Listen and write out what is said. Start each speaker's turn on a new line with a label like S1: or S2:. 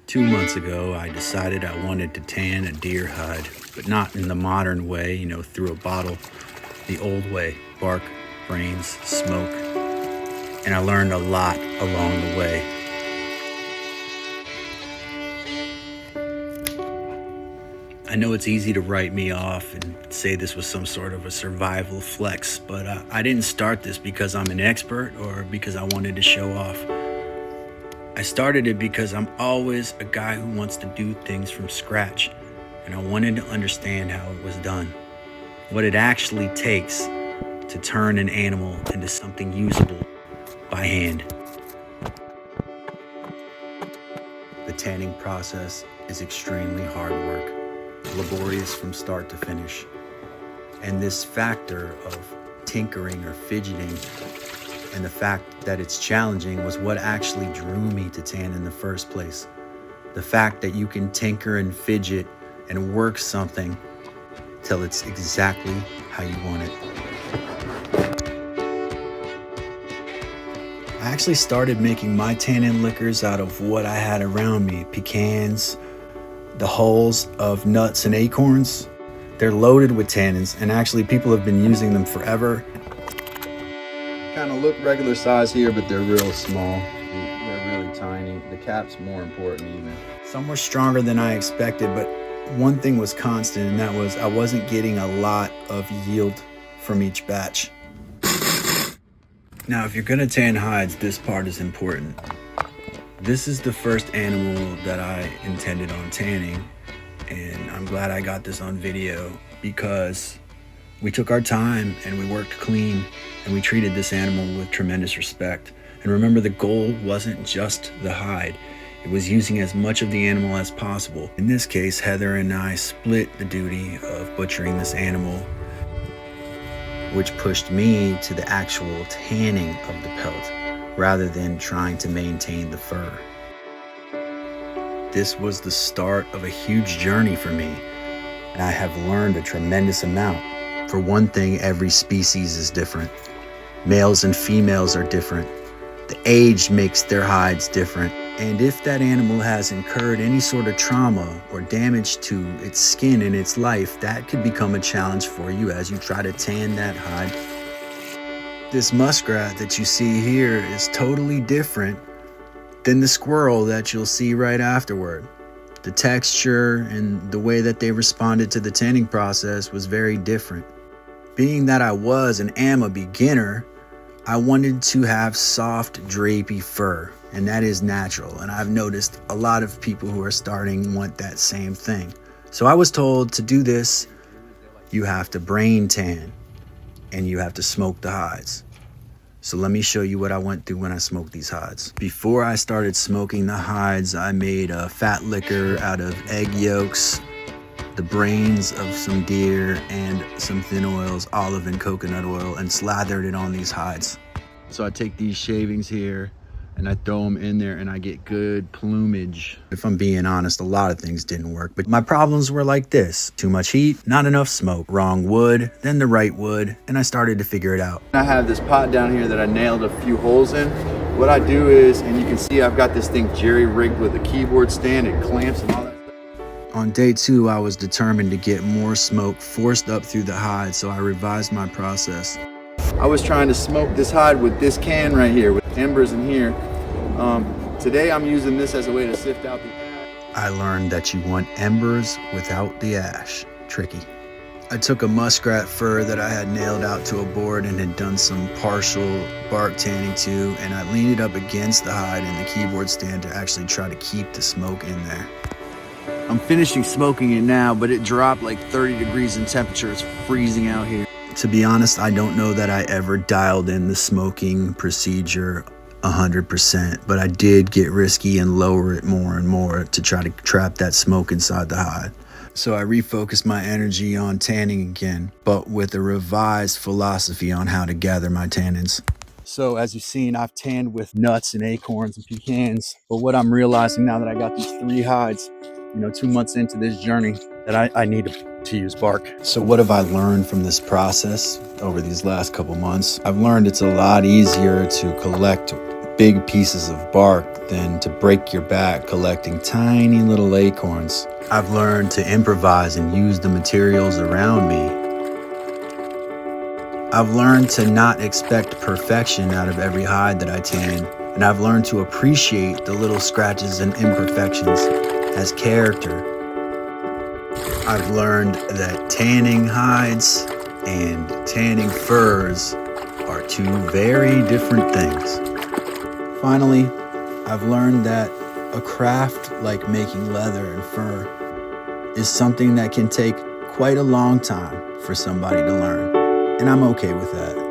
S1: 2 months ago, I decided I wanted to tan a deer hide, but not in the modern way, through a bottle, the old way: bark, brains, smoke. And I learned a lot along the way. I know it's easy to write me off and say this was some sort of a survival flex, but I didn't start this because I'm an expert or because I wanted to show off. I started it because I'm always a guy who wants to do things from scratch, and I wanted to understand how it was done, what it actually takes to turn an animal into something usable by hand. The tanning process is extremely hard work, laborious from start to finish. And this factor of tinkering or fidgeting and the fact that it's challenging was what actually drew me to tan in the first place. The fact that you can tinker and fidget and work something till it's exactly how you want it. I actually started making my tannin liquors out of what I had around me: pecans, the hulls of nuts and acorns. They're loaded with tannins, and actually people have been using them forever. Kind of look regular size here, but they're real small. They're really tiny. The cap's more important even. Some were stronger than I expected, but one thing was constant, and that was I wasn't getting a lot of yield from each batch. Now, if you're gonna tan hides, this part is important. This is the first animal that I intended on tanning, and I'm glad I got this on video because we took our time and we worked clean and we treated this animal with tremendous respect. And remember, the goal wasn't just the hide. It was using as much of the animal as possible. In this case, Heather and I split the duty of butchering this animal, which pushed me to the actual tanning of the pelt rather than trying to maintain the fur. This was the start of a huge journey for me, and I have learned a tremendous amount. For one thing, every species is different. Males and females are different. The age makes their hides different. And if that animal has incurred any sort of trauma or damage to its skin in its life, that could become a challenge for you as you try to tan that hide. This muskrat that you see here is totally different than the squirrel that you'll see right afterward. The texture and the way that they responded to the tanning process was very different. Being that I was and am a beginner, I wanted to have soft, drapey fur, and that is natural. And I've noticed a lot of people who are starting want that same thing. So I was told to do this, you have to brain tan and you have to smoke the hides. So let me show you what I went through when I smoked these hides. Before I started smoking the hides, I made a fat liquor out of egg yolks, the brains of some deer, and some thin oils, olive and coconut oil, and slathered it on these hides. So I take these shavings here and I throw them in there and I get good plumage. If I'm being honest, a lot of things didn't work, but my problems were like this: too much heat, not enough smoke, wrong wood, then the right wood, and I started to figure it out. I have this pot down here that I nailed a few holes in. What I do is, and you can see I've got this thing jerry-rigged with a keyboard stand and clamps and all that. On day 2, I was determined to get more smoke forced up through the hide, so I revised my process. I was trying to smoke this hide with this can right here, with embers in here. Today I'm using this as a way to sift out the ash. I learned that you want embers without the ash. Tricky. I took a muskrat fur that I had nailed out to a board and had done some partial bark tanning to, and I leaned it up against the hide and the keyboard stand to actually try to keep the smoke in there. I'm finishing smoking it now, but it dropped like 30 degrees in temperature. It's freezing out here. To be honest, I don't know that I ever dialed in the smoking procedure 100%, but I did get risky and lower it more and more to try to trap that smoke inside the hide. So I refocused my energy on tanning again, but with a revised philosophy on how to gather my tannins. So as you've seen, I've tanned with nuts and acorns and pecans, but what I'm realizing now that I got these 3 hides, 2 months into this journey, that I need to use bark. So what have I learned from this process over these last couple months? I've learned it's a lot easier to collect big pieces of bark than to break your back collecting tiny little acorns. I've learned to improvise and use the materials around me. I've learned to not expect perfection out of every hide that I tan, and I've learned to appreciate the little scratches and imperfections as character. I've learned that tanning hides and tanning furs are two very different things. Finally, I've learned that a craft like making leather and fur is something that can take quite a long time for somebody to learn, and I'm okay with that.